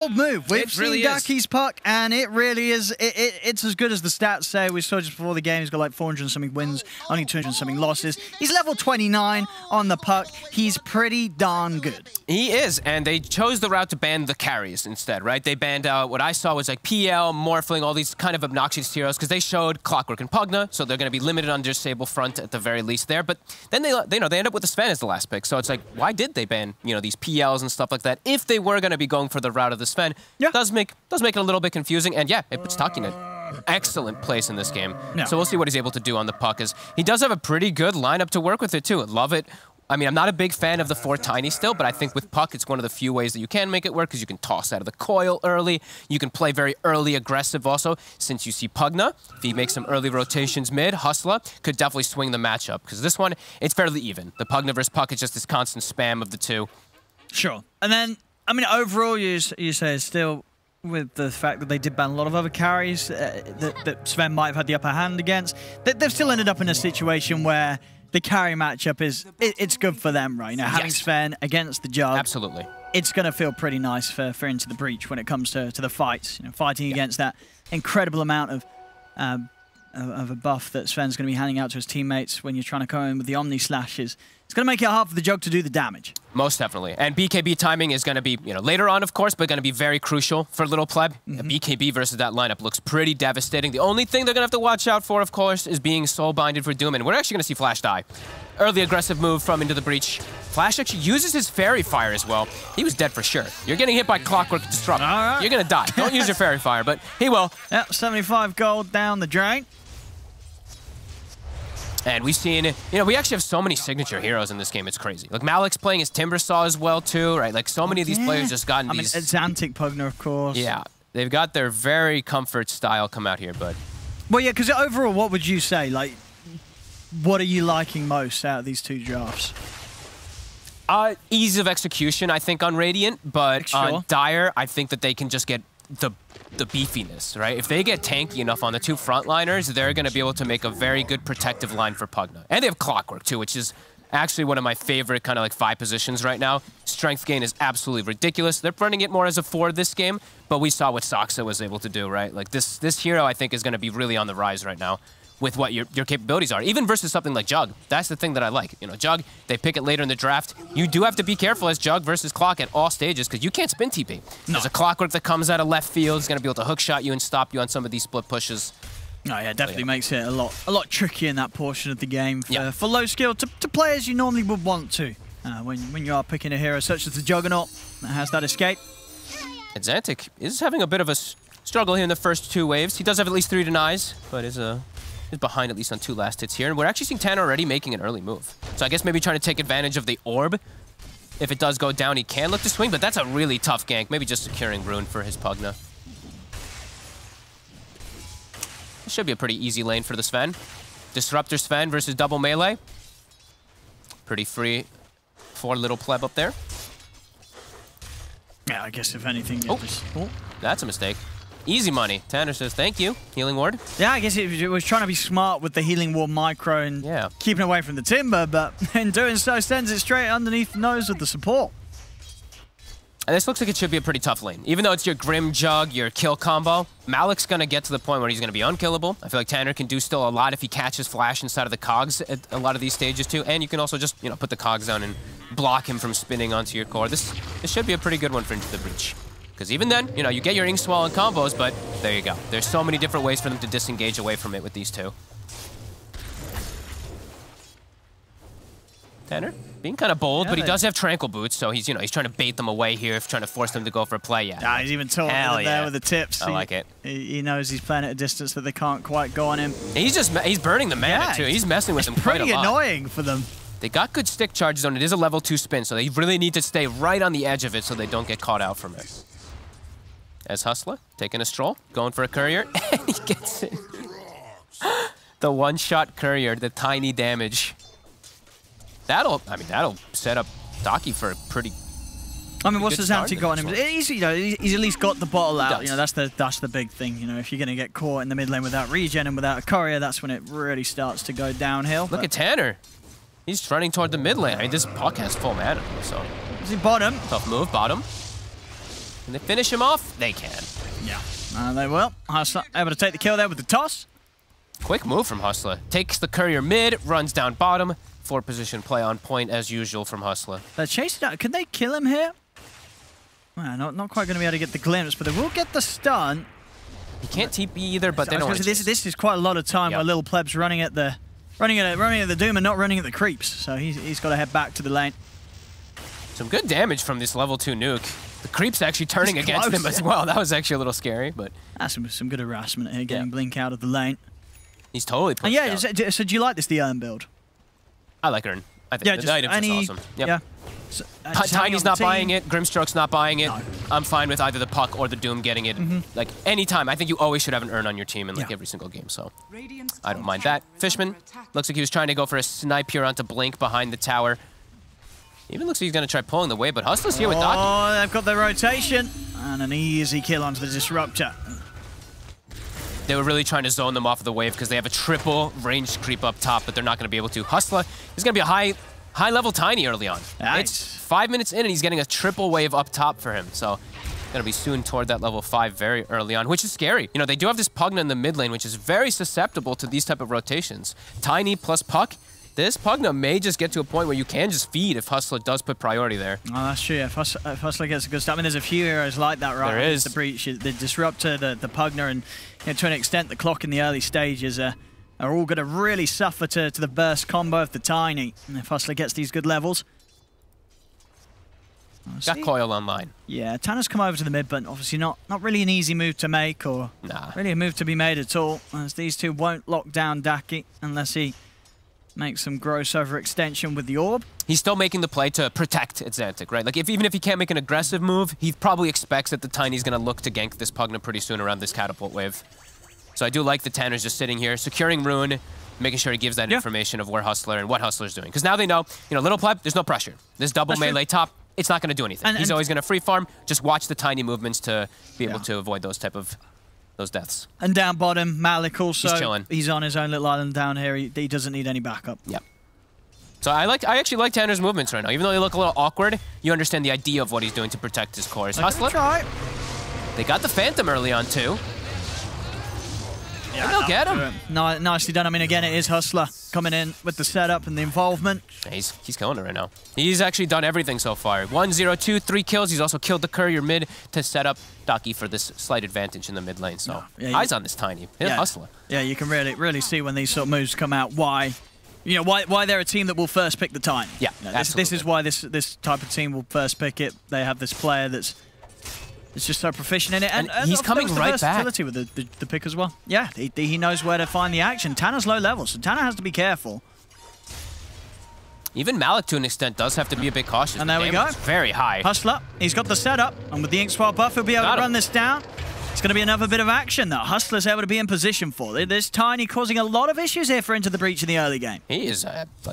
Move. We've really seen Ducky's puck, and it really is. It's as good as the stats say. We saw just before the game, he's got like 400 and something wins, only 200 and something losses. He's level 29 on the puck. He's pretty darn good. He is, and they chose the route to ban the carries instead, right? They banned out what I saw was like PL, Morphling, all these kind of obnoxious heroes because they showed Clockwork and Pugna, so they're going to be limited on their Sable front at the very least there. But then they end up with the Sven as the last pick, so it's like, why did they ban these PLs and stuff like that if they were going to be going for the route of the Sven? Yeah. Does make it a little bit confusing, and yeah, it puts Taki in an excellent place in this game. No. So we'll see what he's able to do on the puck, as he does have a pretty good lineup to work with it too. Love it. I mean, I'm not a big fan of the 4 tiny still, but I think with puck, it's one of the few ways that you can make it work, because you can toss out of the coil early. You can play very early aggressive also, since you see Pugna. If he makes some early rotations mid, Hustler could definitely swing the matchup, because this one, it's fairly even. The Pugna versus puck is just this constant spam of the two. Sure. And then, I mean, overall, you say still, with the fact that they did ban a lot of other carries that Sven might have had the upper hand against, they've still ended up in a situation where the carry matchup it's good for them, right? Having Sven against the Jug. Absolutely. It's going to feel pretty nice for Into the Breach when it comes to the fights. Fighting against that incredible amount of a buff that Sven's going to be handing out to his teammates when you're trying to come in with the Omni Slashes. It's going to make it hard for the Jug to do the damage. Most definitely. And BKB timing is going to be, later on, of course, but going to be very crucial for Little Pleb. BKB versus that lineup looks pretty devastating. The only thing they're going to have to watch out for, of course, is being soul-binded for Doom. And we're actually going to see Flash die. Early aggressive move from Into the Breach. Flash actually uses his Fairy Fire as well. He was dead for sure. You're getting hit by Clockwork Disrupt. Right. You're going to die. Don't use your Fairy Fire, but he will. Yep, 75 gold down the drain. And we've seen, we actually have so many signature heroes in this game. It's crazy. Like, Malik's playing his Timbersaw as well, too, right? Like, so many of these players just gotten these... I mean, Xantic Pugna, of course. Yeah. They've got their very comfort style come out here, but... Well, yeah, because overall, what would you say? Like, what are you liking most out of these two drafts? Ease of execution, I think, on Radiant, but on Dire, I think that they can just get the beefiness, right? If they get tanky enough on the 2 frontliners, they're going to be able to make a very good protective line for Pugna. And they have Clockwork, too, which is actually one of my favorite kind of like 5 positions right now. Strength gain is absolutely ridiculous. They're running it more as a 4 this game, but we saw what Saksa was able to do, right? Like, this hero, I think, is going to be really on the rise right now with what your capabilities are, even versus something like Jug. That's the thing that I like. Jug, they pick it later in the draft. You do have to be careful as Jug versus Clock at all stages, because you can't spin TP. No. There's a Clockwork that comes out of left field. He's going to be able to hook shot you and stop you on some of these split pushes. Oh yeah, definitely makes it a lot trickier in that portion of the game for low skill to players you normally would want to when you are picking a hero such as the Juggernaut that has that escape. And Xantic is having a bit of a struggle here in the first 2 waves. He does have at least 3 denies, but is behind at least on 2 last hits here. And we're actually seeing Tanner already making an early move. So I guess maybe trying to take advantage of the orb. If it does go down, he can look to swing, but that's a really tough gank. Maybe just securing Rune for his Pugna. This should be a pretty easy lane for the Sven. Disruptor Sven versus double melee. Pretty free for Little Pleb up there. Yeah, I guess if anything... That's a mistake. Easy money. Tanner says, thank you. Healing ward. Yeah, I guess it was trying to be smart with the healing ward micro and keeping away from the Timber, but in doing so, sends it straight underneath the nose of the support. And this looks like it should be a pretty tough lane. Even though it's your Grim Jug, your kill combo, Malik's going to get to the point where he's going to be unkillable. I feel like Tanner can do still a lot if he catches Flash inside of the cogs at a lot of these stages too. And you can also just, put the cogs down and block him from spinning onto your core. This should be a pretty good one for Into the Breach. Because even then, you get your Ink Swell and combos, but there you go. There's so many different ways for them to disengage away from it with these 2. Tanner, being kind of bold, but he does have Tranquil Boots, so he's, he's trying to bait them away here, trying to force them to go for a play. Yeah, he's even taught there with the tips. I like it. He knows he's playing at a distance that they can't quite go on him. He's burning the mana too. He's messing with them quite a lot. Pretty annoying for them. They got good stick charges on it. It is a level 2 spin, so they really need to stay right on the edge of it so they don't get caught out from it. As Hustler, taking a stroll, going for a courier, and he gets it. The one-shot courier, the tiny damage. That'll set up Taki for a pretty. I mean, what's the Xantic got on him? He's at least got the bottle out. That's the big thing. If you're gonna get caught in the mid lane without regen and without a courier, that's when it really starts to go downhill. Look at Tanner. He's running toward the mid lane. I mean, this puck has full mana, so. Is he bottom? Tough move, bottom. Can they finish him off? They can. Yeah, they will. Hustler able to take the kill there with the toss. Quick move from Hustler. Takes the courier mid, runs down bottom. 4-position play on point as usual from Hustler. They're chasing down. Can they kill him here? Well, not quite going to be able to get the glimpse, but they will get the stun. He can't TP either, but they don't want to this is quite a lot of time where Little Pleb's running at the Doom and not running at the creeps. So he's got to head back to the lane. Some good damage from this level 2 nuke. The creep's actually turning against him as well. That was actually a little scary, but that's some good harassment here, getting Blink out of the lane. He's totally pushed out. So do you like this, the Urn build? I like Urn. I think the items is awesome. Yep. Yeah. So, Tiny's not buying it. Grimstroke's not buying it. No. I'm fine with either the Puck or the Doom getting it. Like, anytime. I think you always should have an Urn on your team in like every single game, so I don't mind that. Fishman looks like he was trying to go for a snipe here onto Blink behind the tower. Even looks like he's going to try pulling the wave, but Hustler's here with Doki. Oh, they've got their rotation. And an easy kill onto the Disruptor. They were really trying to zone them off of the wave because they have a triple ranged creep up top, but they're not going to be able to. Hustler is going to be a high-level Tiny early on. It's 5 minutes in, and he's getting a triple wave up top for him. So going to be soon toward that level 5 very early on, which is scary. You know, they do have this Pugna in the mid lane, which is very susceptible to these type of rotations. Tiny plus Puck. This Pugna may just get to a point where you can just feed if Hustler does put priority there. Oh, that's true. If Hustler gets a good start, I mean, there's a few heroes like that, right? There is. The Breach, the Disruptor, the Pugna, and to an extent, the Clock in the early stages are all going to really suffer to the burst combo of the Tiny. And if Hustler gets these good levels. Got Coil online. Yeah, Tanner's come over to the mid, but obviously not really an easy move to make, or really a move to be made at all, as these two won't lock down Daki unless he makes some gross overextension with the orb. He's still making the play to protect Xantic, right? Like, even if he can't make an aggressive move, he probably expects that the Tiny's going to look to gank this Pugna pretty soon around this catapult wave. So I do like the Tanner's just sitting here, securing Rune, making sure he gives that information of where Hustler and what Hustler's doing. Because now they know, you know, Little Pleb, there's no pressure. This double melee top, it's not going to do anything. He's always going to free farm, just watch the Tiny movements to be able to avoid those deaths. And down bottom, Malik also, he's chilling. He's on his own little island down here. He doesn't need any backup. Yep. So I actually like Tanner's movements right now. Even though they look a little awkward, you understand the idea of what he's doing to protect his cores. Hustler. They got the Phantom early on too. Yeah, they'll get him. No, nicely done. I mean, again, it is Hustler coming in with the setup and the involvement. Yeah, he's killing it right now. He's actually done everything so far. 1, 0, 2, 3 kills. He's also killed the courier mid to set up Daki for this slight advantage in the mid lane. So eyes on this Tiny. Hustler. Yeah, you can really see when these sort of moves come out why they're a team that will first pick the Tiny. Yeah, this is why this type of team will first pick it. They have this player that's just so proficient in it, and he's coming right back. Versatility with the pick as well. Yeah, he knows where to find the action. Tanner's low level, so Tanner has to be careful. Even Malik, to an extent, does have to be a bit cautious. And there we go. Very high. Hustler, he's got the setup, and with the Ink Swap buff, he'll be able to run this down. It's going to be another bit of action that Hustler's able to be in position for. This Tiny causing a lot of issues here for Into the Breach in the early game. He is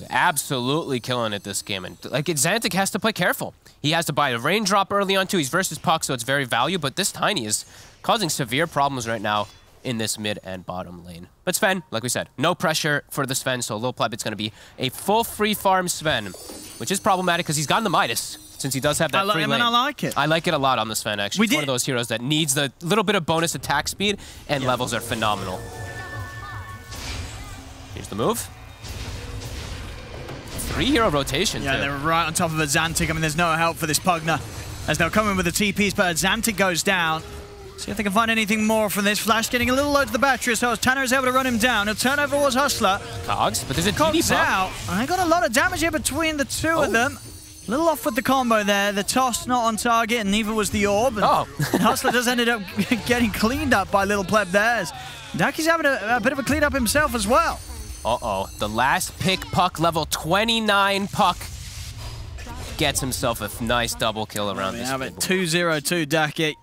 absolutely killing it this game. And like, Xantic has to play careful. He has to buy a raindrop early on too. He's versus Puck, so it's very valuable. But this Tiny is causing severe problems right now in this mid and bottom lane. But Sven, like we said, no pressure for the Sven, so Lil Pleb, it's going to be a full free farm Sven, which is problematic because he's gotten the Midas. Since he does have that free lane. I like it. I like it a lot on the Sven, actually. It's one of those heroes that needs the little bit of bonus attack speed, and levels are phenomenal. Here's the move. 3-hero rotation, Yeah, they're right on top of a Xantic. I mean, there's no help for this Pugna as they'll come in with the TPs, but Xantic goes down. See if they can find anything more from this. Flash getting a little low to the battery, so Tanner is able to run him down. He'll turn over towards Hustler. Cogs, but there's a Cogs out. And they got a lot of damage here between the two of them. A little off with the combo there. The toss not on target, and neither was the orb. And Hustler just ended up getting cleaned up by Little Pleb there. Daki's having a bit of a clean up himself as well. Uh-oh. The last pick Puck, level 29 Puck, gets himself a nice double kill around this. We have it 2-0-2 Daki,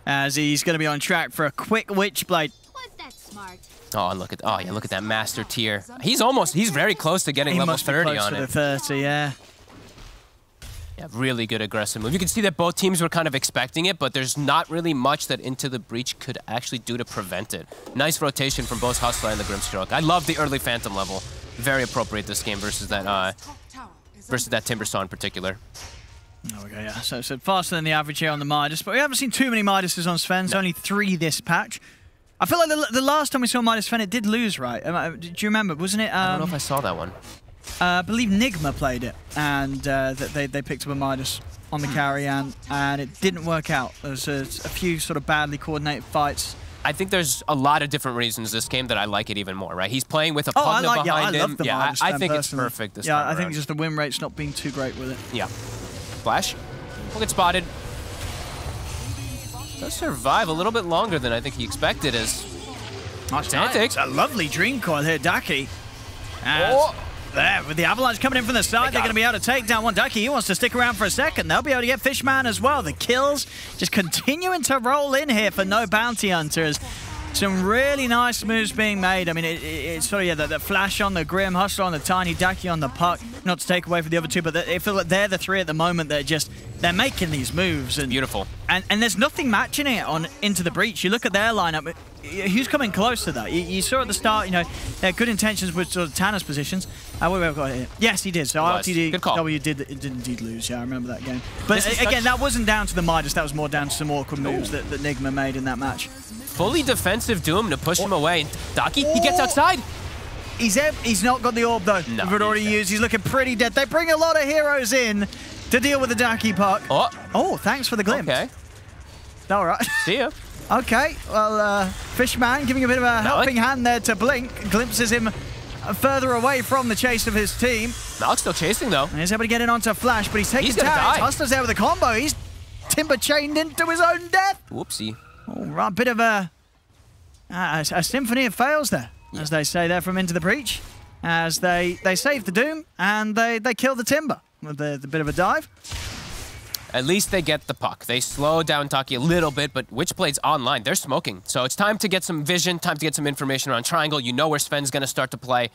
as he's going to be on track for a quick Witchblade. Was that smart? Oh, look at that master tier. He's very close to getting level 30 on it. To the 30, yeah. Yeah, really good aggressive move. You can see that both teams were kind of expecting it, but there's not really much that Into the Breach could actually do to prevent it. Nice rotation from both Hustler and the Grimstroke. I love the early Phantom level. Very appropriate this game versus that Timbersaw in particular. Okay, yeah. So faster than the average here on the Midas, but we haven't seen too many Midases on Sven. There's only 3 this patch. I feel like the last time we saw Midas Sven, it did lose, right? Do you remember? Wasn't it? I don't know if I saw that one. I believe Nigma played it, and they picked up a Midas on the carry, and it didn't work out. There was a few sort of badly coordinated fights. I think there's a lot of different reasons this game that I like it even more, right? He's playing with a Pugna behind him. I love the Midas I think personally. it's perfect this time time I think around. just the win rate's not being too great with it. Yeah. Flash. Will get spotted. Does survive a little bit longer than I think he expected as It's a lovely dream coil here, Daki. There, with the Avalanche coming in from the side, they're going to be able to take down one. Daki, he wants to stick around for a second. They'll be able to get Fishman as well. The kills just continuing to roll in here for no bounty hunters. Some really nice moves being made. I mean, it's sort of, yeah, the Flash on the Grim, Hustler on the Tiny, Daki on the Puck. Not to take away from the other two, but I feel like they're the 3 at the moment that they're making these moves. And beautiful. And there's nothing matching it on Into the Breach. You look at their lineup, who's coming close to that? You saw at the start, you know, they had good intentions with sort of Tanner's positions. What have we got here? Yes, he did. So RTW did indeed lose. Yeah, I remember that game. But again, that wasn't down to the Midas. That was more down to some awkward moves that Nigma made in that match. Fully defensive Doom to push him away. Daki, he gets outside. He's not got the orb, though. No, we've already used. He's looking pretty dead. They bring a lot of heroes in to deal with the Daki Puck. Oh, thanks for the glimpse. Okay. All right. See ya. Okay, well, Fishman giving a bit of a helping hand there to Blink. Glimpses him further away from the chase of his team. Malik's still chasing, though. And he's able to get in onto Flash, but he's taking gonna die. Hustler's there with a combo. He's timber chained into his own death. Whoopsie. All right, bit of a symphony of fails there, as they say there from Into the Breach. As they save the Doom, and they kill the Timber with the bit of a dive. At least they get the puck. They slow down Taki a little bit, but Witchblade's online. They're smoking. So it's time to get some vision, time to get some information around Triangle. You know where Sven's going to start to play.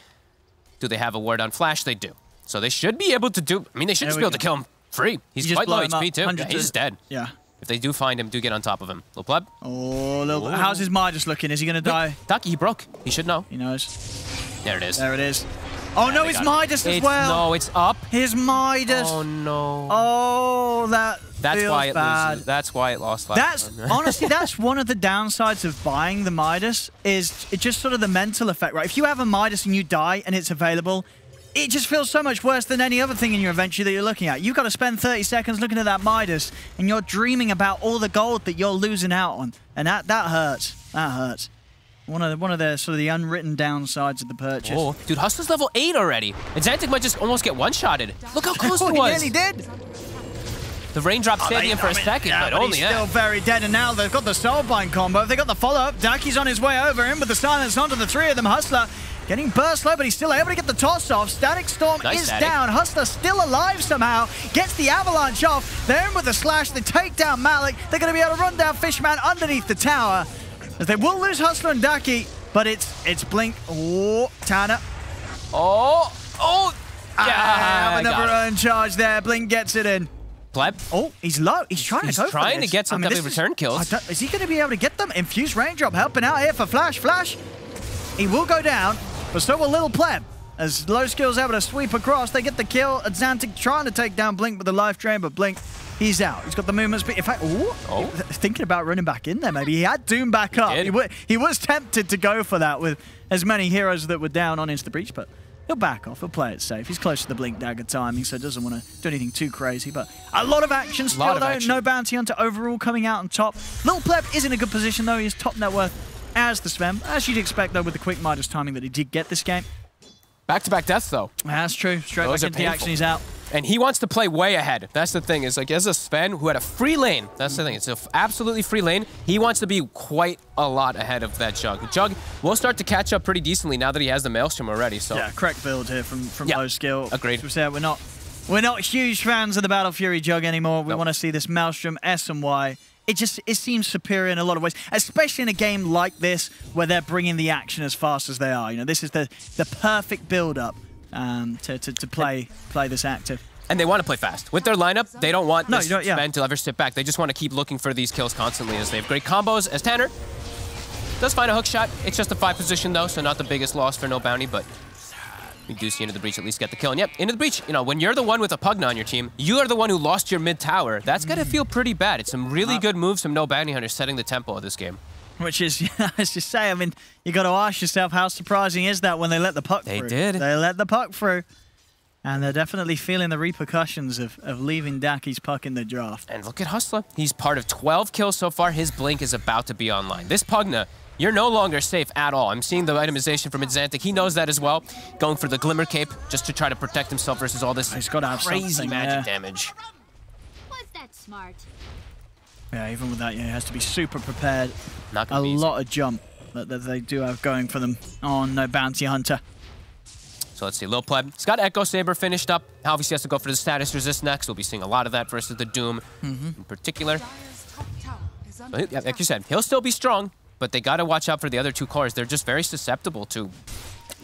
Do they have a ward on Flash? They do. So they should be able to do... I mean, they should just be able to kill him free. He's quite low HP, too. Yeah, he's dead. Yeah. If they do find him, do get on top of him. Little pleb. Oh, little... How's his Midas looking? Is he going to die? Taki, he broke. He should know. He knows. There it is. There it is. Oh, no, his Midas as well. No, it's up. His Midas. Oh, no. Oh, that's why it bad. loses. That's why it lost last time. Honestly, that's one of the downsides of buying the Midas, is it just sort of the mental effect, right? If you have a Midas and you die and it's available, it just feels so much worse than any other thing in your adventure that you're looking at. You've got to spend 30 seconds looking at that Midas, and you're dreaming about all the gold that you're losing out on. And that hurts. That hurts. One of the sort of the unwritten downsides of the purchase. Oh, dude, Hustler's level 8 already. And Xantic might just almost get one-shotted. Look how close he was. He nearly did. The raindrop saved him for a second, but only he's still very dead, and now they've got the Soulbind combo. They got the follow-up. Daki's on his way over in with the silence onto the 3 of them. Hustler getting burst low, but he's still able to get the toss off. Static Storm is down. Hustler still alive somehow. Gets the avalanche off. They're in with the slash. They take down Malik. They're going to be able to run down Fishman underneath the tower. As they will lose Hustler and Daki, but it's Blink. Oh, Tanner. Oh, yeah. Another earned charge there. Blink gets it in. Pleb. Oh, he's low. He's trying to get some return kills. Is he going to be able to get them? Infused Raindrop helping out here for Flash. Flash, he will go down, but so will Little Pleb. As Low Skill's able to sweep across, they get the kill. Xantic trying to take down Blink with the life drain, but Blink, he's out. He's got the movement speed. In fact, thinking about running back in there, maybe. He had Doom back up. He was tempted to go for that with as many heroes that were down on Into the Breach, but he'll back off. He'll play it safe. He's close to the Blink dagger timing, so doesn't want to do anything too crazy. But a lot of action still, though. No bounty hunter overall coming out on top. Little Pleb is in a good position, though. He's top net worth as the Sven. As you'd expect, though, with the quick Midas timing that he did get this game. Back-to-back deaths, though. That's true. Straight back into the action, he's out. And he wants to play way ahead. That's the thing. Is like, as a Sven who had a free lane, that's the thing. It's an absolutely free lane. He wants to be quite a lot ahead of that Jug. Jug will start to catch up pretty decently now that he has the Maelstrom already. So yeah, correct build here from Low Skill. Agreed. We're not huge fans of the Battle Fury Jug anymore. We want to see this Maelstrom S and Y. It seems superior in a lot of ways, especially in a game like this where they're bringing the action as fast as they are. You know, this is the perfect build-up to play this active. And they want to play fast. With their lineup, they don't want Sven to ever sit back. They just want to keep looking for these kills constantly as they have great combos. As Tanner does find a hook shot. It's just a 5 position, though, so not the biggest loss for no bounty, but We do see Into the Breach at least get the kill. And yep, Into the Breach, you know, when you're the one with a Pugna on your team, you are the one who lost your mid tower. That's going to feel pretty bad. It's some really good moves from No Bounty Hunter setting the tempo of this game. Which is, as you say, I mean, you got to ask yourself, how surprising is that when they let the puck through? They did. They let the puck through. And they're definitely feeling the repercussions of leaving Daki's puck in the draft. And look at Hustler. He's part of 12 kills so far. His Blink is about to be online. This Pugna, you're no longer safe at all. I'm seeing the itemization from Xantic. He knows that as well. Going for the Glimmer Cape just to try to protect himself versus all this He's got to have crazy magic damage. Was that smart? Yeah, even with that, yeah, he has to be super prepared. Not gonna be easy. lot of jump that they do have going for them on No Bounty Hunter. So let's see, Lil Pleb. He's got Echo Saber finished up. Obviously has to go for the status resist next. We'll be seeing a lot of that versus the Doom in particular. But, yeah, like you said, he'll still be strong, but they got to watch out for the other two cores. They're just very susceptible to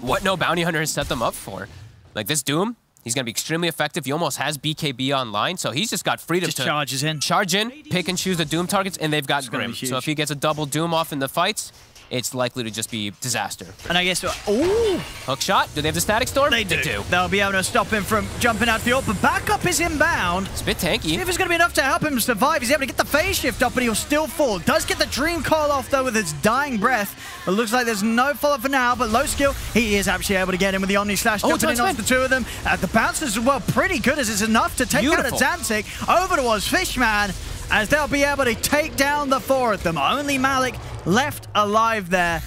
what No Bounty Hunter has set them up for. Like this Doom, he's going to be extremely effective. He almost has BKB online, so he's just got freedom to charges in. Charge in, pick and choose the Doom targets, and they've got Grim. So if he gets a double Doom off in the fights, it's likely to just be disaster. And I guess, ooh! Hook shot. Do they have the Static Storm? They do. They'll be able to stop him from jumping out the ult, but backup is inbound. It's a bit tanky. See if it's going to be enough to help him survive. He's able to get the phase shift up, but he'll still fall. Does get the Dream Coil off, though, with his dying breath. It looks like there's no follow-up for now, but low skill, he is actually able to get in with the Omni Slash, jumping in onto the two of them. The bounces as well, pretty good, as it's enough to take out Xantic. Over towards Fishman, as they'll be able to take down the four of them. Only Malik left alive there.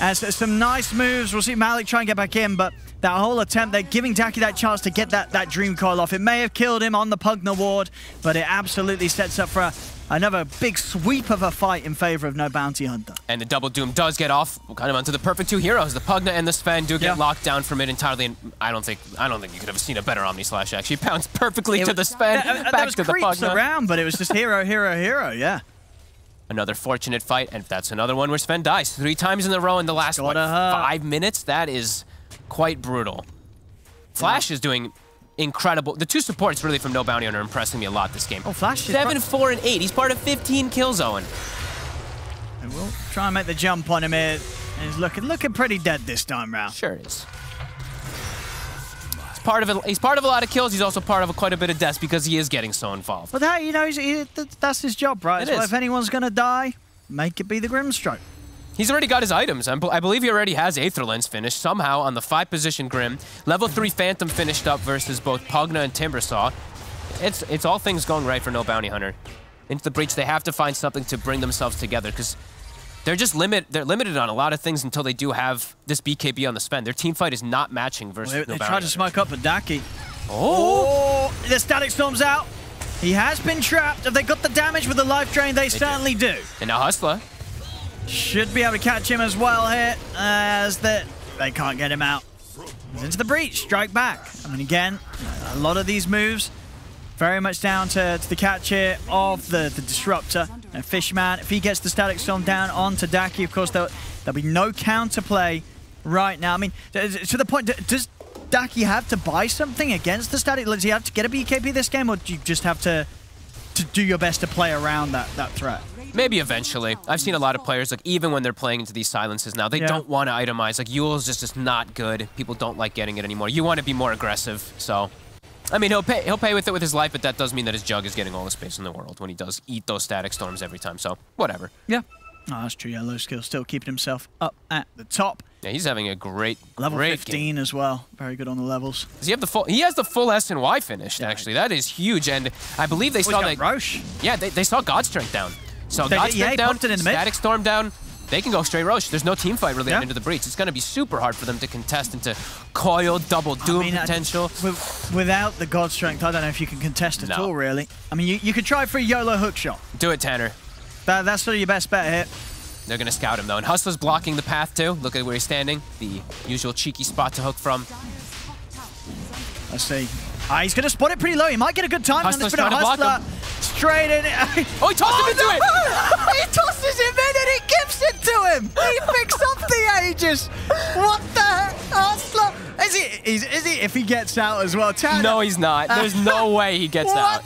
As some nice moves. We'll see Malik try and get back in, but that whole attempt, they're giving Daki that chance to get that Dream Coil off. It may have killed him on the Pugna ward, but it absolutely sets up for another big sweep of a fight in favor of No Bounty Hunter. And the double Doom does get off, kind of onto the perfect two heroes. The Pugna and the Sven do get locked down from it entirely, and I don't think you could have seen a better Omni Slash, actually. Bounced perfectly to the Sven, back to the Pugna. Around, but it was just hero, hero, hero, yeah. Another fortunate fight, and that's another one where Sven dies 3 times in a row in the last, what, 5 minutes? That is quite brutal. Flash is doing incredible. The two supports really from No Bounty Hunter are impressing me a lot this game. Oh, Flash is 7, 4, and 8. He's part of 15 kills, Owen. And we'll try and make the jump on him here. He's looking pretty dead this time round. Sure is. He's part of a lot of kills. He's also part of quite a bit of deaths because he is getting so involved. But that, you know, that's his job, right? So if anyone's going to die, make it be the Grimstroke. He's already got his items. I believe he already has Aether Lens finished somehow on the 5-position Grim. Level 3 Phantom finished up versus both Pugna and Timbersaw. It's all things going right for No Bounty Hunter. Into the Breach, they have to find something to bring themselves together because they're just limited on a lot of things until they do have this BKB on the Sven. Their team fight is not matching versus No Bounty Hunter. They tried to smoke up a Daki. Oh! The Static Storm's out. He has been trapped. Have they got the damage with the life drain? They certainly do. And now Hustler should be able to catch him as well here, as they can't get him out. He's into the Breach, strike back. I mean, again, a lot of these moves very much down to the catch here of the Disruptor. And Fishman, if he gets the Static Storm down onto Daki, of course, there'll be no counterplay right now. I mean, to the point, does Daki have to buy something against the Static? Does he have to get a BKB this game, or do you just have to do your best to play around that threat? Maybe eventually. I've seen a lot of players, like, even when they're playing into these silences now, they don't want to itemize. Like, Yule's just not good. People don't like getting it anymore. You want to be more aggressive, so... I mean, he'll pay with it with his life, but that does mean that his Jug is getting all the space in the world when he does eat those Static Storms every time, so whatever. Yeah. Oh, that's true. Yeah, low skill still keeping himself up at the top. Yeah, he's having a great level great 15 game. As well. Very good on the levels. Does he have the full? He has the full S&Y finished, actually. That is huge, and I believe they saw that. Roche. Yeah, they saw God Strength down. So God Strength down, Static Storm down. They can go straight Roche. There's no team fight really Into the Breach. It's going to be super hard for them to contest into Coil, double Doom potential. Without the God Strength, I don't know if you can contest at all, really. I mean, you could try for a YOLO hook shot. Do it, Tanner. That's sort of your best bet here. They're going to scout him, though. And Hustler's blocking the path, too. Look at where he's standing. The usual cheeky spot to hook from. Let's see. He's going to spot it pretty low. He might get a good time. Hustler's trying to block him. Straight in. Oh, he tossed him into it! He tosses him in and he gives it to him! He picks up the Aegis! What the heck? Hustler! Is he? If he gets out as well, Tanner. No, he's not. There's no way he gets out.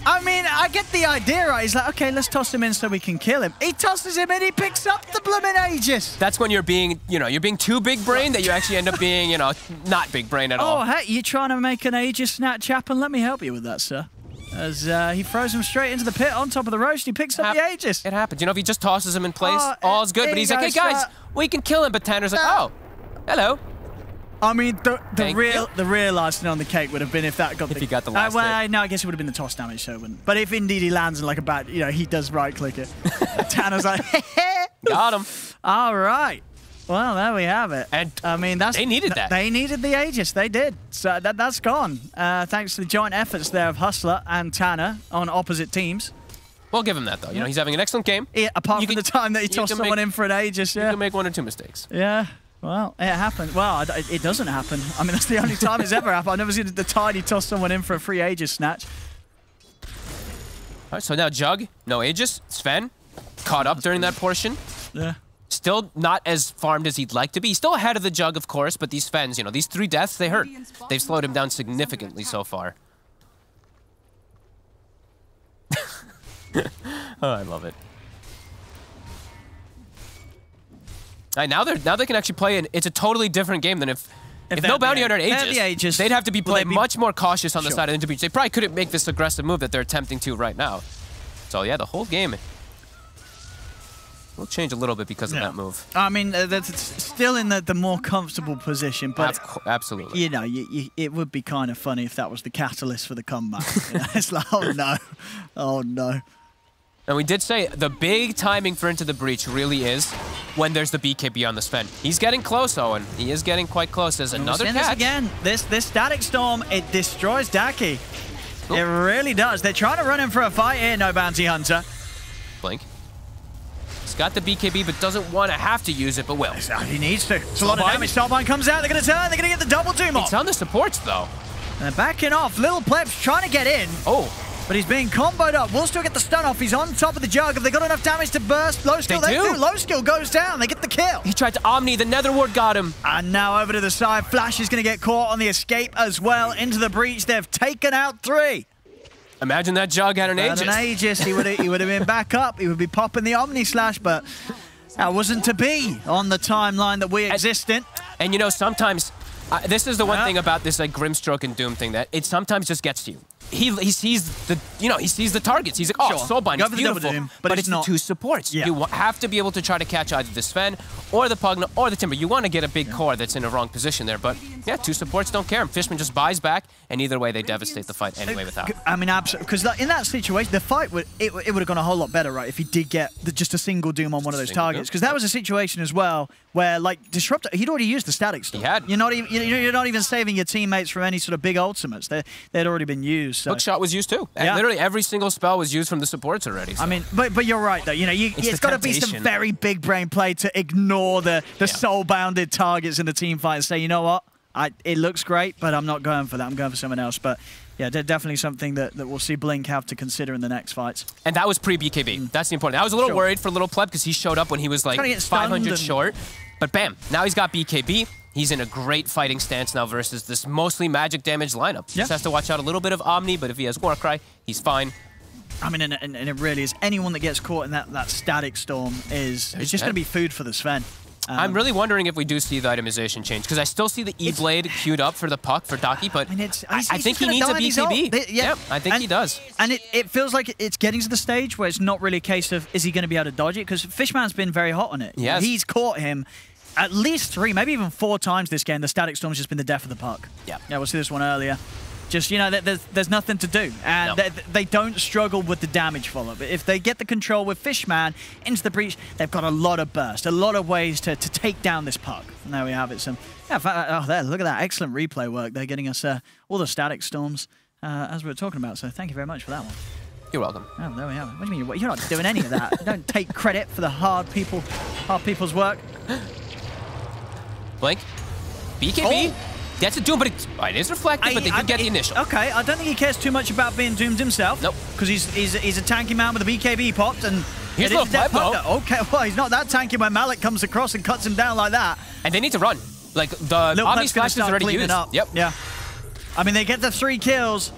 I mean, I get the idea, right? He's like, okay, let's toss him in so we can kill him. He tosses him in, he picks up the blooming Aegis. That's when you're being, you're being too big brain that you actually end up being, not big brain at all. Oh, hey, you trying to make an Aegis snatch happen? Let me help you with that, sir. As he throws him straight into the pit on top of the roast, he picks up the Aegis. It happens. If he just tosses him in place, all's good. But he's like, hey, guys, we can kill him. But Tanner's like, oh, hello. I mean, the real icing on the cake would have been if that got if he got the last hit. No, I guess it would have been the toss damage, so it wouldn't. But if indeed he lands in like a bad, he does right-click it. Tanner's like, got him. All right. Well, there we have it. And I mean, they needed that. They needed the Aegis. They did. So that's gone. Thanks to the joint efforts there of Hustler and Tanner on opposite teams. We'll give him that, though. He's having an excellent game. Yeah, apart from the time that he tossed someone in for an Aegis, You can make 1 or 2 mistakes. Yeah. Well, it happened. Well, it doesn't happen. I mean, that's the only time it's ever happened. I've never seen the tiny toss someone in for a free Aegis snatch. All right, so now Jug, no Aegis. Sven, caught up during that portion. Yeah. Still not as farmed as he'd like to be. He's still ahead of the Jug, of course, but these Svens, these 3 deaths, they hurt. They've slowed him down significantly so far. Oh, I love it. Now they can actually play, and it's a totally different game than if no bounty hunter had Aegis, they'd have to be playing much more cautious on the side of the breach. They probably couldn't make this aggressive move that they're attempting to right now. So yeah, the whole game will change a little bit because of that move. I mean, that's still in the more comfortable position, but absolutely. It would be kind of funny if that was the catalyst for the comeback. It's like, oh no, oh no. And we did say the big timing for Into the Breach really is when there's the BKB on the Sven. He's getting close, Owen. He is getting quite close. There's another catch. This again. This Static Storm, it destroys Daki. Ooh. It really does. They're trying to run him for a fight here, no Bounty Hunter. Blink. He's got the BKB, but doesn't want to have to use it, but will. He needs to. It's a lot of damage. Starbind comes out. They're going to turn. They're going to get the double doom off. It's on the supports, though. And they're backing off. Little Pleb's trying to get in. Oh. But he's being comboed up. Will still get the stun off. He's on top of the Jug. Have they got enough damage to burst? Low skill, they do. Low skill goes down. They get the kill. He tried to Omni. The Nether Ward got him. And now over to the side. Flash is going to get caught on the escape as well. Into the breach. They've taken out 3. Imagine that Jug had an Aegis. He would have been back up. He would be popping the Omni Slash, but that wasn't to be on the timeline that we exist in. And sometimes, this is the one thing about this Grimstroke and Doom thing, that it sometimes just gets to you. He sees the targets. He's like, oh, Soulbind, it's beautiful. But it's the 2 supports. Yeah. You have to be able to try to catch either the Sven or the Pugna or the Timber. You want to get a big core that's in a wrong position there. But yeah, 2 supports don't care. Fishman just buys back, and either way, they devastate the fight anyway without. I mean, absolutely. Because in that situation, the fight would have gone a whole lot better, right, if he did get just a single Doom on one of those targets. Because that was a situation as well where, Disruptor, he'd already used the Static Storm. He had. You're not even saving your teammates from any sort of big ultimates. They'd already been used. So. Hookshot was used too. Yeah. Literally every single spell was used from the supports already. So. I mean, but you're right though. It's got to be some very big brain play to ignore the soul-bounded targets in the team fight and say, you know what, it looks great, but I'm not going for that. I'm going for someone else. But yeah, definitely something that we'll see Blink have to consider in the next fights. And that was pre-BKB. That's the important. I was a little worried for Little Pleb because he showed up when he was like 500 short. But bam, now he's got BKB. He's in a great fighting stance now versus this mostly magic damage lineup. Just has to watch out a little bit of Omni, but if he has Warcry, he's fine. I mean, and it really is. Anyone that gets caught in that Static Storm it's just going to be food for the Sven. I'm really wondering if we do see the itemization change, because I still see the E-Blade queued up for the puck for Daki, but I think he needs a BKB. Yep, I think he does. And it feels like it's getting to the stage where it's not really a case of, is he going to be able to dodge it? Because Fishman's been very hot on it. Yes. He's caught him at least 3, maybe even 4 times this game. The Static Storm's just been the death of the puck. Yeah, we'll see this one earlier. Just, there's nothing to do. And they don't struggle with the damage follow-up. If they get the control with Fishman into the breach, they've got a lot of burst, a lot of ways to take down this puck. And there we have it. Look at that. Excellent replay work. They're getting us all the Static Storms as we were talking about. So thank you very much for that one. You're welcome. Oh, there we have it. What do you mean? You're not doing any of that. Don't take credit for the hard people's work. Blink. BKB. That's a Doom, but it is reflected, but they did get the initial. Okay, I don't think he cares too much about being doomed himself. Nope. Because he's a tanky man with a BKB popped, and here's Little Pleb, though. Okay, well, he's not that tanky when Malik comes across and cuts him down like that. And they need to run. Like, the Omni Slash is already used. Up. Yep. Yeah. I mean, they get the 3 kills,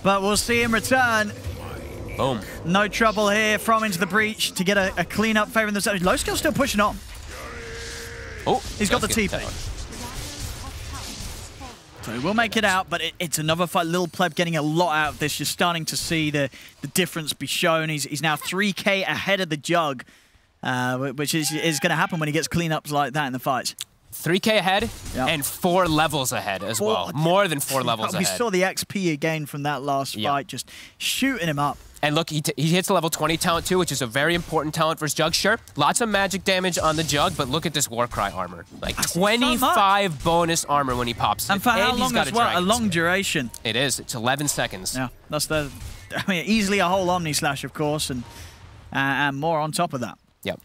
but we'll see him return. Boom. No trouble here from into the breach to get a clean-up favoring themselves. Low skill still pushing on. Oh, he's got the TP. So he will make it out, but it's another fight. Lil Pleb getting a lot out of this. You're starting to see the difference be shown. He's now 3K ahead of the Jug, which is going to happen when he gets cleanups like that in the fights. 3K ahead and 4 levels ahead as well. More than 4 levels ahead. We saw the XP again from that last fight, just shooting him up. And look, he hits a level 20 talent too, which is a very important talent versus Jug. Sure, lots of magic damage on the Jug, but look at this Warcry armor. Like 25 bonus armor when he pops it. And for how long as well? A long duration. It is. It's 11 seconds. Yeah, that's I mean, easily a whole Omni Slash, of course, and more on top of that. Yep.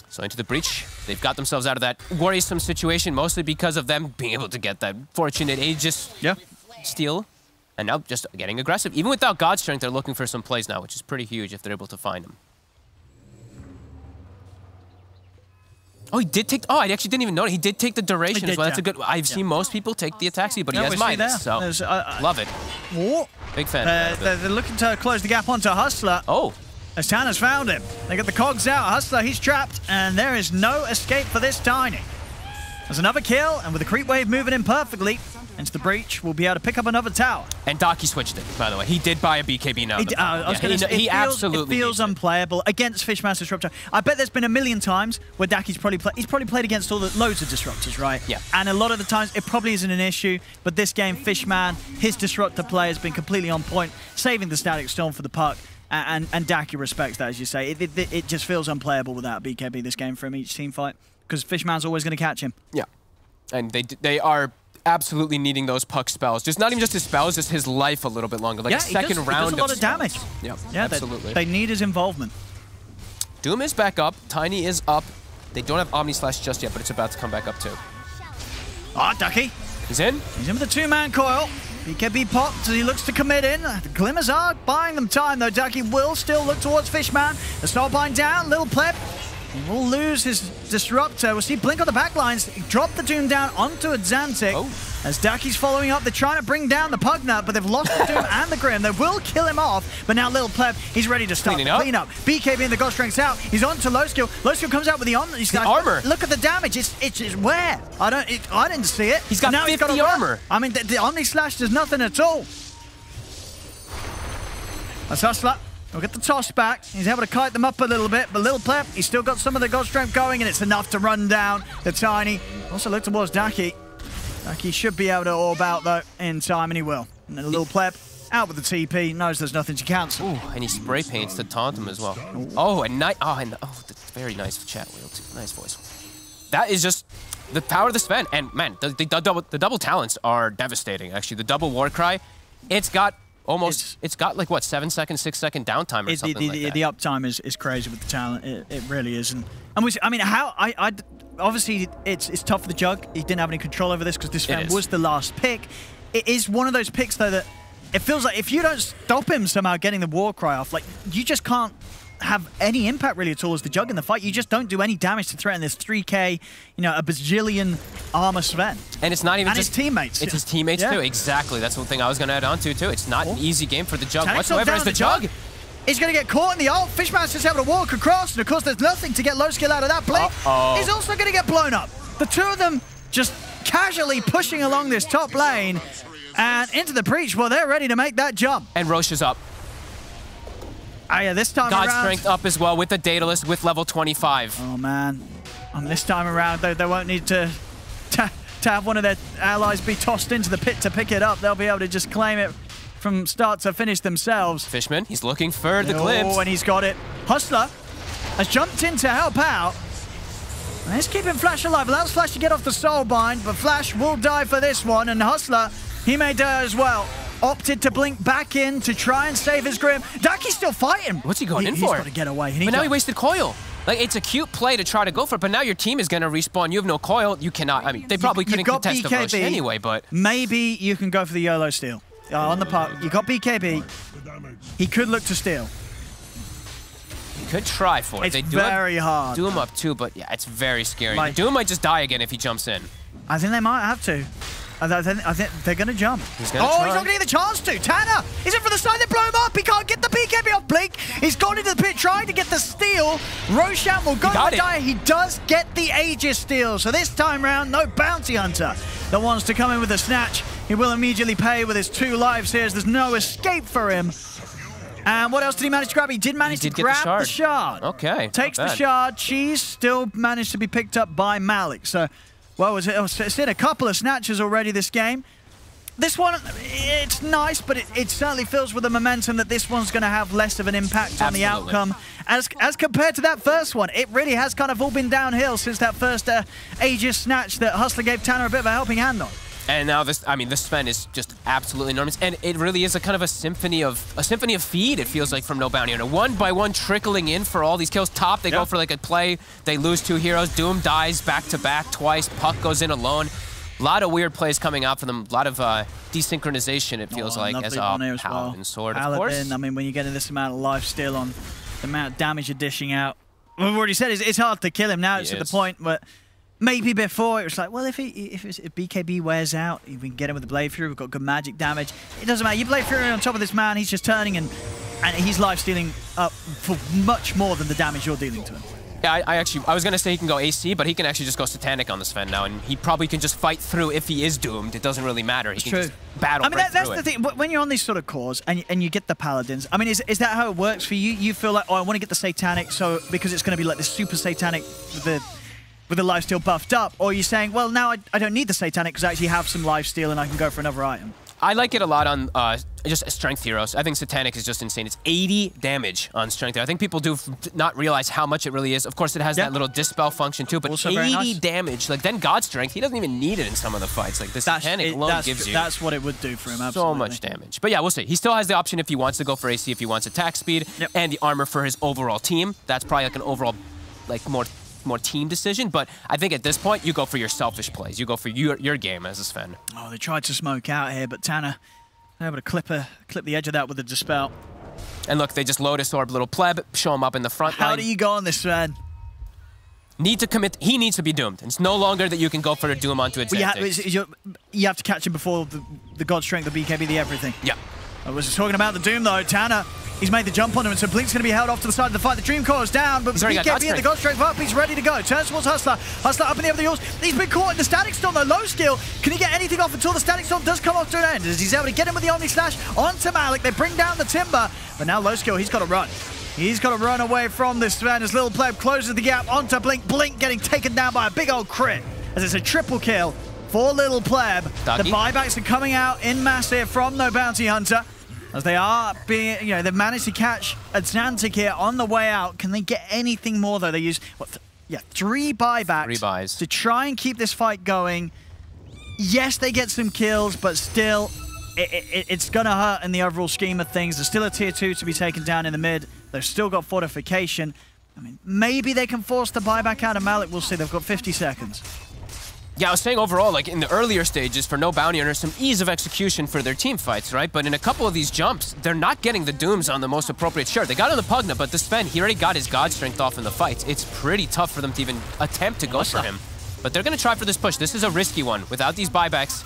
So into the breach. They've got themselves out of that worrisome situation, mostly because of them being able to get that fortunate Aegis steal. And now just getting aggressive. Even without God Strength, they're looking for some plays now, which is pretty huge if they're able to find them. Oh, he did take... Oh, I actually didn't even know it. He did take the duration as well. That's a good... I've seen most people take the attack speed, but he has minus, so love it. Big fan. They're looking to close the gap onto Hustler. Oh. As Tanner's found him. They get the cogs out. Hustler, he's trapped, and there is no escape for this Tiny. There's another kill, and with the creep wave moving in perfectly into the breach, we'll be able to pick up another tower. And Daki switched it, by the way. He did buy a BKB now. He absolutely feels unplayable against Fishman's Disruptor. I bet there's been a million times where Daki's probably played against loads of Disruptors, right? Yeah. And a lot of the times, it probably isn't an issue, but this game, Fishman, his Disruptor play has been completely on point, saving the Static Storm for the puck. And Daki respects that, as you say. It just feels unplayable without BKB this game for him each team fight, because Fishman's always going to catch him. Yeah. And they are absolutely needing those puck spells. Just not even just his spells, just his life a little bit longer. Like a second round he does a lot of damage. Yeah, absolutely. They need his involvement. Doom is back up. Tiny is up. They don't have Omni Slash just yet, but it's about to come back up too. Ah, Ducky. He's in. He's in with a 2-man coil. BKB popped as he looks to commit in. The Glimmers are buying them time, though. Ducky will still look towards Fishman. The Snowbind down. Little Pleb. He will lose his Disruptor. We'll see Blink on the backlines. Drop the Doom down onto a Xantic. As Daki's following up, they're trying to bring down the Pugnut, but they've lost the Doom and the Grim. They will kill him off, but now Little Pleb, he's ready to start the cleanup. BKB and the God Strength's out. He's on to Low Skill. Low Skill comes out with the armor. Look at the damage. It's where? I didn't see it. He's got 50 armor. I mean, the Omni Slash does nothing at all. That's Hustler. We'll get the toss back. He's able to kite them up a little bit, but Little Pleb, he's still got some of the God Strength going, and it's enough to run down the Tiny. Also look towards Daki. Daki should be able to orb out, though, in time, and he will. And then Little Pleb, out with the TP, knows there's nothing to cancel. Ooh, and he spray paints to taunt him as well. Oh, and that's very nice chat wheel, too. Nice voice. That is just the power of the Sven. And, man, the double talents are devastating, actually. The double Warcry, it's got like, what, 7 seconds, 6 second downtime or something like that. The uptime is crazy with the talent. It really is. And I mean, obviously, it's tough for the Jug. He didn't have any control over this because this fan was the last pick. It is one of those picks, though, that it feels like if you don't stop him somehow getting the Warcry off, like, you just can't have any impact really at all as the Jug in the fight. You just don't do any damage to threaten this 3K, a bazillion armor Sven. And it's not even just his teammates. It's his teammates too. Exactly. That's one thing I was going to add on to too. It's not an easy game for the Jug whatsoever. As the Jug, he's going to get caught in the ult. Fishman's just able to walk across, and of course there's nothing to get Low Skill out of that blink. He's also going to get blown up. The two of them just casually pushing along this top lane and into the breach. Well, they're ready to make that jump. And Roche is up. Oh yeah, this time God around. Strength up as well with the Daedalus with level 25. Oh man. This time around, they won't need to have one of their allies be tossed into the pit to pick it up. They'll be able to just claim it from start to finish themselves. Fishman, he's looking for the glimpse. Oh, and he's got it. Hustler has jumped in to help out. And he's keeping Flash alive. Allows Flash to get off the Soulbind, but Flash will die for this one. And Hustler, he may die as well. Opted to blink back in to try and save his Grim. Daki's still fighting. What's he going in for? He's got to get away. But now he wasted coil. Like, it's a cute play to try to go for it, but now your team is going to respawn. You have no coil. You cannot. I mean, they probably couldn't contest the Roche anyway, but... Maybe you can go for the YOLO steal. On the puck. You got BKB. He could look to steal. He could try for it. It's very hard. Do him up too, but yeah, it's very scary. Doom might just die again if he jumps in. I think they might have to. I think they're going to jump. He's not going to get the chance to. Tanner is in for the side. They blow him up. He can't get the BKB off Blink. He's gone into the pit trying to get the steal. Roshan will go to die. He does get the Aegis steal. So this time round, no Bounty Hunter that wants to come in with a snatch. He will immediately pay with his 2 lives here as there's no escape for him. And what else did he manage to grab? He did manage to grab the shard. Okay. Takes the shard. Cheese still managed to be picked up by Malik. So, well, it's in a couple of snatches already this game. This one, it's nice, but it certainly fills with the momentum that this one's going to have less of an impact on the outcome. As compared to that first one, it really has kind of all been downhill since that first Aegis snatch that Hustler gave Tanner a bit of a helping hand on. And now this, I mean, this spend is just absolutely enormous, and it really is a kind of a symphony of feed. It feels like from No Bounty Hunter, one by one trickling in for all these kills. Top, they go for like a play, they lose 2 heroes. Doom dies back to back twice. Puck goes in alone. A lot of weird plays coming out for them. A lot of desynchronization. It feels like as a Paladin sword, of course. I mean, when you get this amount of life steal on the amount of damage you're dishing out, we've already said it's hard to kill him now. It's at the point, but. Maybe before, it was like, well, if BKB wears out, we can get him with the Blade Fury. We've got good magic damage. It doesn't matter. You Blade Fury on top of this man, he's just turning, and he's life-stealing up for much more than the damage you're dealing to him. Yeah, I was going to say he can go AC, but he can actually just go Satanic on the Sven now, and he probably can just fight through if he is doomed. It doesn't really matter. He can just battle that's the thing. When you're on these sort of cores, and you get the Paladins, I mean, is that how it works for you? You feel like, oh, I want to get the Satanic, so because it's going to be like this super Satanic, with the lifesteal buffed up, or are you saying, well, now I don't need the Satanic because I actually have some lifesteal and I can go for another item? I like it a lot on just strength heroes. I think Satanic is just insane. It's 80 damage on strength hero. I think people do not realize how much it really is. Of course, it has that little dispel function too, but also 80 damage. Like, then God Strength, he doesn't even need it in some of the fights. Like, the Satanic alone gives you... That's what it would do for him, absolutely. So much damage. But yeah, we'll see. He still has the option if he wants to go for AC, if he wants attack speed, and the armor for his overall team. That's probably like an overall, like, more team decision, but I think at this point, you go for your selfish plays. You go for your game as a Sven. Oh, they tried to smoke out here, but Tanner able to clip the edge of that with the Dispel. And look, they just Lotus Orb little pleb, show him up in the front line. How do you go on this, Sven? Need to commit. He needs to be doomed. It's no longer that you can go for a doom onto a tactic. You have to catch him before the God Strength, the BKB, the everything. Yeah. I was talking about the doom, though. Tanner, he's made the jump on him, and so Blink's going to be held off to the side of the fight. The Dream Core is down, but BKB and the God Strength up. He's ready to go. Turns towards Hustler. Hustler up in the air with the horse. He's been caught in the Static Storm, though. Low skill. Can he get anything off until the Static Storm does come off to an end? As he's able to get him with the Omni Slash onto Malik. They bring down the Timber, but now Low skill, he's got to run. He's got to run away from this Sven as Little Pleb closes the gap onto Blink. Blink getting taken down by a big old crit as it's a triple kill for Little Pleb. The buybacks are coming out in mass here from No Bounty Hunter. As they are being, they've managed to catch a Xantic here on the way out. Can they get anything more, though? They use, 3 buybacks 3 buys to try and keep this fight going. Yes, they get some kills, but still, it's going to hurt in the overall scheme of things. There's still a tier 2 to be taken down in the mid. They've still got fortification. I mean, maybe they can force the buyback out of Malik. We'll see. They've got 50 seconds. Yeah, I was saying overall, like in the earlier stages for No Bounty Hunter, some ease of execution for their team fights, right? But in a couple of these jumps, they're not getting the dooms on the most appropriate. Sure, they got on the Pugna, but the Sven, he already got his God Strength off in the fights. It's pretty tough for them to even attempt to go for him. But they're going to try for this push. This is a risky one. Without these buybacks,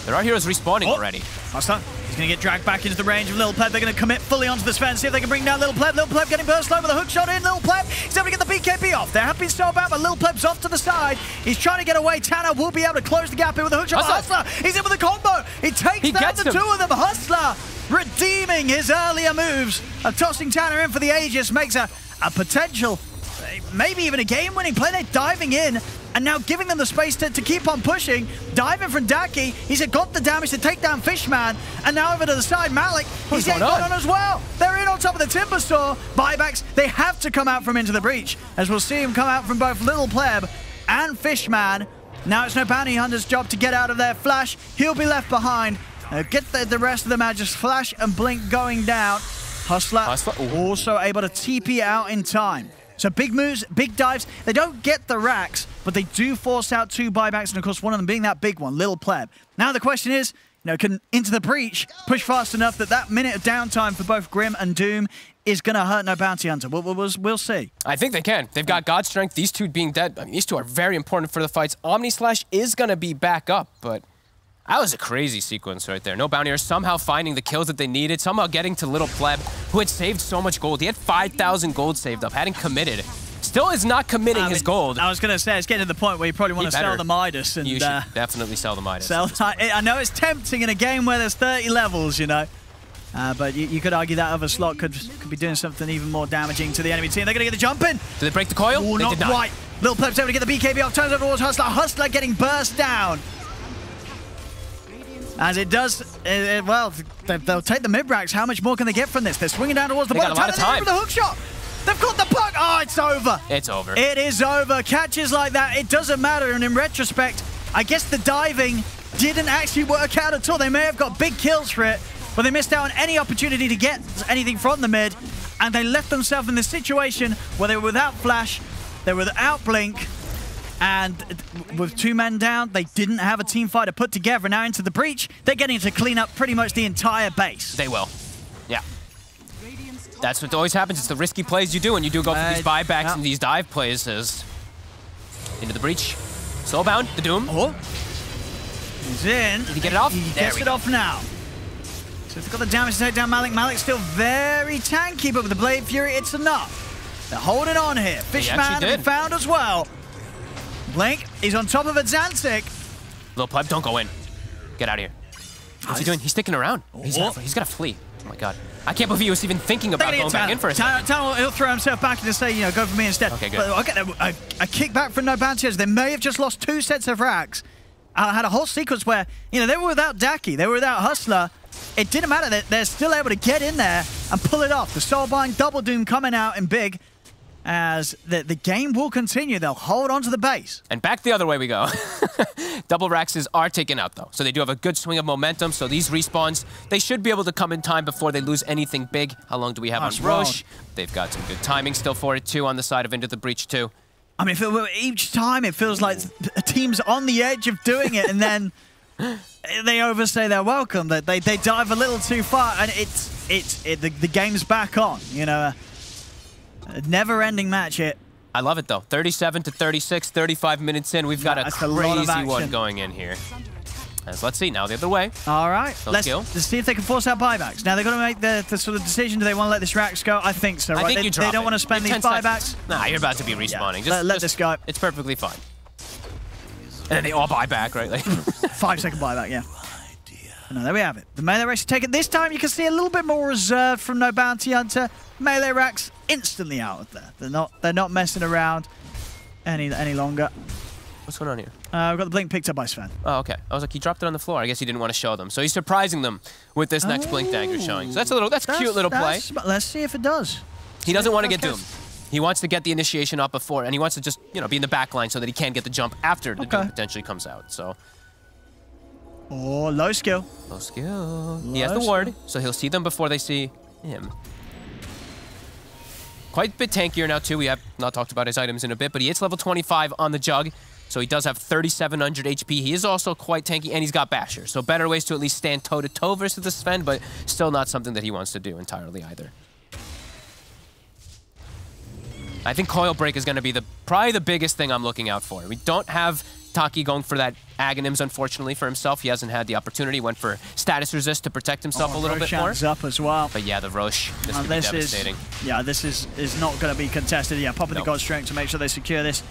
there are heroes respawning already. Hustler, he's going to get dragged back into the range of Little Pleb. They're going to commit fully onto the Sven, see if they can bring down Little Pleb. Little Pleb getting burst low with a hook shot in. Little Pleb, he's able to get the BKB off. They have been so bad, but Little Pleb's off to the side. He's trying to get away. Tanner will be able to close the gap in with a hook shot. Hustler, he's in with a combo. He takes down the 2 of them. Hustler redeeming his earlier moves. Tossing Tanner in for the Aegis makes a potential, maybe even a game-winning play. They're diving in. And now giving them the space to keep on pushing. Diving from Daki. He's got the damage to take down Fishman. And now over to the side, Malik. He's getting got on as well. They're in on top of the Timber Store. Buybacks, they have to come out from Into the Breach. As we'll see him come out from both Little Pleb and Fishman. Now it's No Bounty Hunter's job to get out of there. Flash, he'll be left behind. Get the rest of them out. Just Flash and Blink going down. Hustler also able to TP out in time. So big moves, big dives. They don't get the racks, but they do force out 2 buybacks, and of course one of them being that big one, Little Pleb. Now the question is, can Into the Breach push fast enough that minute of downtime for both Grim and Doom is going to hurt No Bounty Hunter? We'll see. I think they can. They've got God Strength. These 2 being dead, I mean, these 2 are very important for the fights. Omni Slash is going to be back up, but That was a crazy sequence right there. No Bountyers somehow finding the kills that they needed, somehow getting to Little Pleb, who had saved so much gold. He had 5,000 gold saved up, hadn't committed. Still is not committing his gold. I was going to say, it's getting to the point where you probably want to sell the Midas. And, you should definitely sell the Midas. I know it's tempting in a game where there's 30 levels, you know. But you could argue that other slot could be doing something even more damaging to the enemy team. They're going to get the jump in. Did they break the coil? Oh, not quite. Little Pleb's able to get the BKB off, turns over towards Hustler. Hustler getting burst down. As it does, well, they'll take the mid-racks. How much more can they get from this? They're swinging down towards the bottom. They got a lot of time. With the hook shot. They've got the puck. Oh, it's over. It's over. It is over. Catches like that, it doesn't matter. And in retrospect, I guess the diving didn't actually work out at all. They may have got big kills for it, but they missed out on any opportunity to get anything from the mid. And they left themselves in this situation where they were without flash, they were without blink, and with 2 men down, they didn't have a team fight to put together. Now into the breach, they're getting to clean up pretty much the entire base. They will. Yeah. That's what always happens. It's the risky plays you do when you do go for these buybacks and these dive plays. Into the breach. Soulbound, the Doom. Oh. He's in. Did he get it off? He gets it off now. So they've got the damage to take down Malik. Malik's still very tanky, but with the Blade Fury, it's enough. They're holding on here. Fishman been found as well. Blink, he's on top of a Zantic. Little Pleb, don't go in. Get out of here. What's he doing? He's sticking around. He's got to flee. Oh my god. I can't believe he was even thinking about going back in for a second. Tunnel, he'll throw himself back and just say, you know, go for me instead. Okay, good. But I get a kickback from No Bountyers. They may have just lost 2 sets of racks. Had a whole sequence where, you know, they were without Daki, they were without Hustler. It didn't matter. They're still able to get in there and pull it off. The Soulbind Double Doom coming out in big. As the game will continue, they'll hold on to the base. And back the other way we go. Double Raxes are taken out, though. So they do have a good swing of momentum. So these respawns, they should be able to come in time before they lose anything big. How long do we have on Roche? They've got some good timing still for it, too, on the side of Into the Breach, too. I mean, each time it feels like a team's on the edge of doing it, and then they overstay their welcome. They dive a little too far, and the game's back on, you know. A never-ending match here. I love it, though. 37 to 36, 35 minutes in. We've got a crazy one going in here. Let's see. Now the other way. All right. Let's see if they can force out buybacks. Now, they've got to make the sort of decision. Do they want to let this Rax go? I think so, right? They don't want to spend these buybacks. Nah, you're about to be respawning. Yeah. Let this go. It's perfectly fine. And then they all buy back, right? Like 5-second buyback, yeah. No, there we have it. The melee Rax take it. This time you can see a little bit more reserved from No Bounty Hunter. Melee Rax instantly out of there. They're not messing around any longer. What's going on here? We've got the blink picked up by Sven. Oh, okay. I was like, he dropped it on the floor. I guess he didn't want to show them. So he's surprising them with this next blink dagger showing. So that's a cute little play. Let's see if it does. He doesn't want to get doomed. He wants to get the initiation up before, and he wants to just, you know, be in the back line so that he can get the jump after the doom potentially comes out. So. Oh, low skill. Low skill. He has the ward, so he'll see them before they see him. Quite a bit tankier now, too. We have not talked about his items in a bit, but he hits level 25 on the Jug, so he does have 3,700 HP. He is also quite tanky, and he's got Basher, so better ways to at least stand toe-to-toe versus the Sven, but still not something that he wants to do entirely either. I think Coil Break is going to be probably the biggest thing I'm looking out for. We don't have Taki going for that Aghanims, unfortunately, for himself. He hasn't had the opportunity. Went for status resist to protect himself a little bit more. Up as well. But yeah, the Roche, this could be devastating. This is not going to be contested. Yeah, popping the God Strength to make sure they secure this.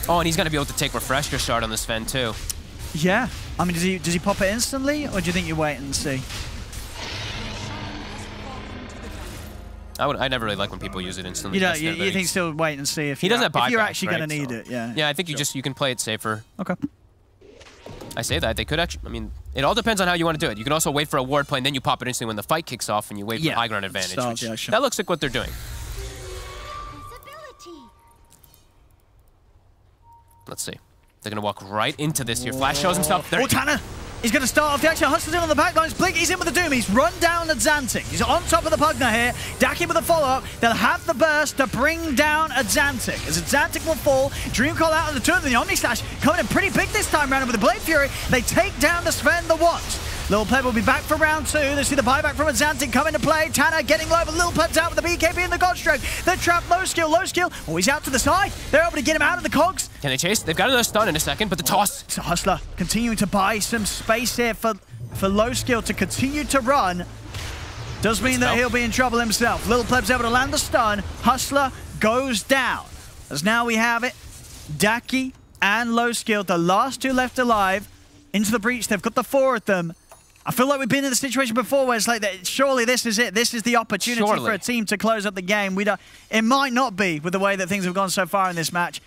Oh, and he's going to be able to take Refresher Shard on the Sven, too. Yeah. I mean, does he pop it instantly, or do you think you wait and see? I never really like when people use it instantly. You think still wait and see if he doesn't if you're actually going to need it. Yeah. Yeah, I think you can play it safer. Okay. I say that they could actually. I mean, it all depends on how you want to do it. You can also wait for a ward play and then you pop it instantly when the fight kicks off and you wait for high ground advantage. That looks like what they're doing. Let's see. They're going to walk right into this here. Flash shows himself. Oh, Tanner! He's going to start off the action. Hustler's in on the back lines. Blink, he's in with the Doom. He's run down the Zantic. He's on top of the Pugna here. Daki with a follow-up. They'll have the burst to bring down a Zantic. As a Zantic will fall, Dream Call out of the turn. The Omni Slash coming in pretty big this time round with the Blade Fury. They take down the Sven the once. Little Pleb will be back for round 2. They see the buyback from Azantic come into play. Tanner getting low, but Little Pleb's out with the BKB and the Godstroke. They're trapped. Low skill. Oh, he's out to the side. They're able to get him out of the cogs. Can they chase? They've got another stun in a second, but the toss. So Hustler continuing to buy some space here for Low skill to continue to run. Does mean that he'll be in trouble himself. Little Pleb's able to land the stun. Hustler goes down. As now we have it, Daki and Low skill, the last 2 left alive. Into the breach. They've got the 4 of them. I feel like we've been in the situation before where it's like, surely this is it. This is the opportunity for a team to close up the game. It might not be with the way that things have gone so far in this match.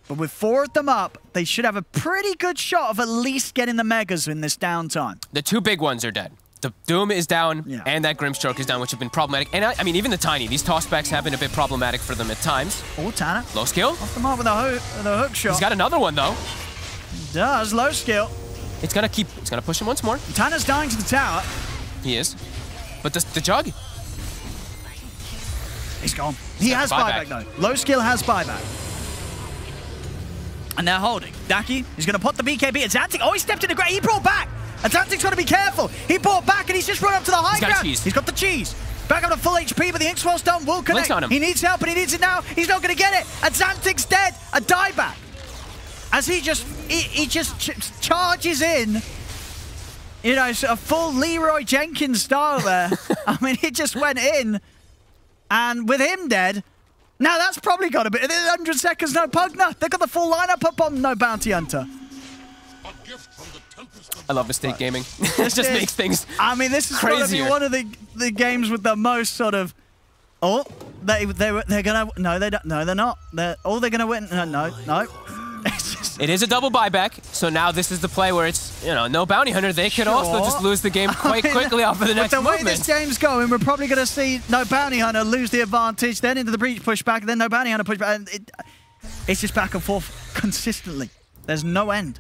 But with 4 of them up, they should have a pretty good shot of at least getting the Megas in this downtime. The 2 big ones are dead. The Doom is down, and that Grimstroke is down, which have been problematic. And I mean, even the Tiny, these tossbacks have been a bit problematic for them at times. Oh, Tanner. Low skill. Off the mark with the hook shot. He's got another one, though. He does. Low skill. It's gonna push him once more. Tanner's dying to the tower. He is. But the Jug? He's gone. He has buyback, though. Low skill has buyback. And they're holding. Daki is going to put the BKB. Azantic, oh, he stepped in the ground. He brought back. Azantic's got to be careful. He brought back and he's just run up to the high ground. He's got the cheese. Back up to full HP, but the Ink Swell stun will connect. On him. He needs help and he needs it now. He's not going to get it. Azantic's dead. A dieback. As he just charges in, you know, a full Leroy Jenkins style there. I mean, he just went in, and with him dead, now that's probably got a bit. 100 seconds, no Pugner. They've got the full lineup up on no Bounty Hunter. I love Mistake Gaming. It just makes things I mean, this is going to be one of the games with the most sort of. Oh, they're gonna. No, they don't. No, they're not. They're gonna win. No. It is a double buyback, so now this is the play where it's, you know, no Bounty Hunter. They could also just lose the game quite quickly off of the next movement. The way this game's going, we're probably going to see no Bounty Hunter lose the advantage, then into the breach pushback, then no Bounty Hunter pushback. And it's just back and forth consistently. There's no end.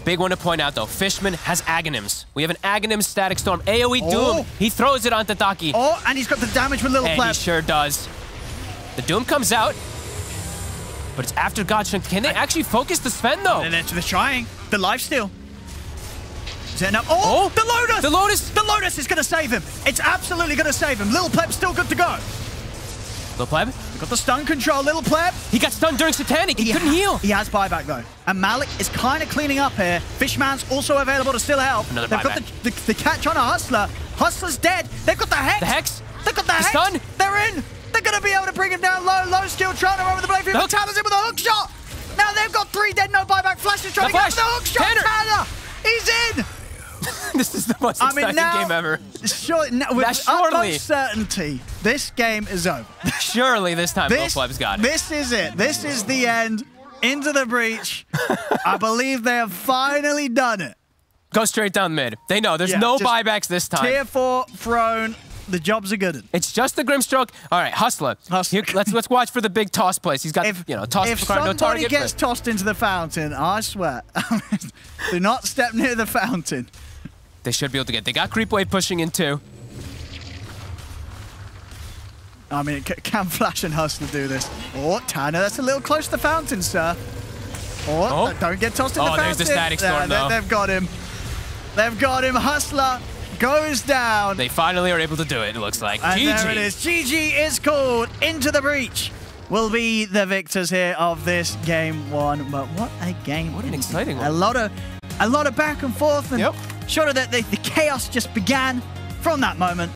Big one to point out, though. Fishman has Aghanims. We have an Aghanim Static Storm. AoE Doom. He throws it onto Daki. Oh, and he's got the damage with Little Pleb. He sure does. The Doom comes out. But it's after God's Strength. Can they actually focus the Sven, though? They're trying. The lifesteal. Oh, the Lotus! The Lotus! The Lotus is going to save him. It's absolutely going to save him. Little Pleb's still good to go. Little Pleb? We've got the stun control, Little Pleb. He got stunned during Satanic. He couldn't heal. He has buyback, though. And Malik is kind of cleaning up here. Fishman's also available to still help. Another They've buyback. got the catch on a Hustler. Hustler's dead. They've got the Hex. The Hex? They've got the Hex. Stun. They're in. They're going to be able to bring him down low. Low skill trying to run with the blade. Tanner's in with a hook shot. Now they've got 3 dead, no buyback. Flash is trying to get the hook shot. Tanner. He's in. This is the most exciting game ever. With utmost certainty, this game is over. Surely this time Little Pleb's got it. This is it. This is the end. Into the breach. I believe they have finally done it. Go straight down mid. They know there's no buybacks this time. Tier 4 throne. The job's are good. It's just the Grimstroke. All right, Hustler. Here, let's watch for the big toss plays. He's got, toss. If somebody gets tossed into the fountain, I swear, do not step near the fountain. They should be able to get. They got Creep Wave pushing in too. I mean, can Flash and Hustler do this? Oh, Tanner, that's a little close to the fountain, sir. Oh, don't get tossed in the fountain. Oh, there's the Static Storm, though. They've got him. They've got him. Hustler goes down. They finally are able to do it, it looks like. And GG. there it is. GG is called. Into the breach will be the victors here of this game 1. But what a game. What an exciting one. A lot of back and forth. And sure that the chaos just began from that moment.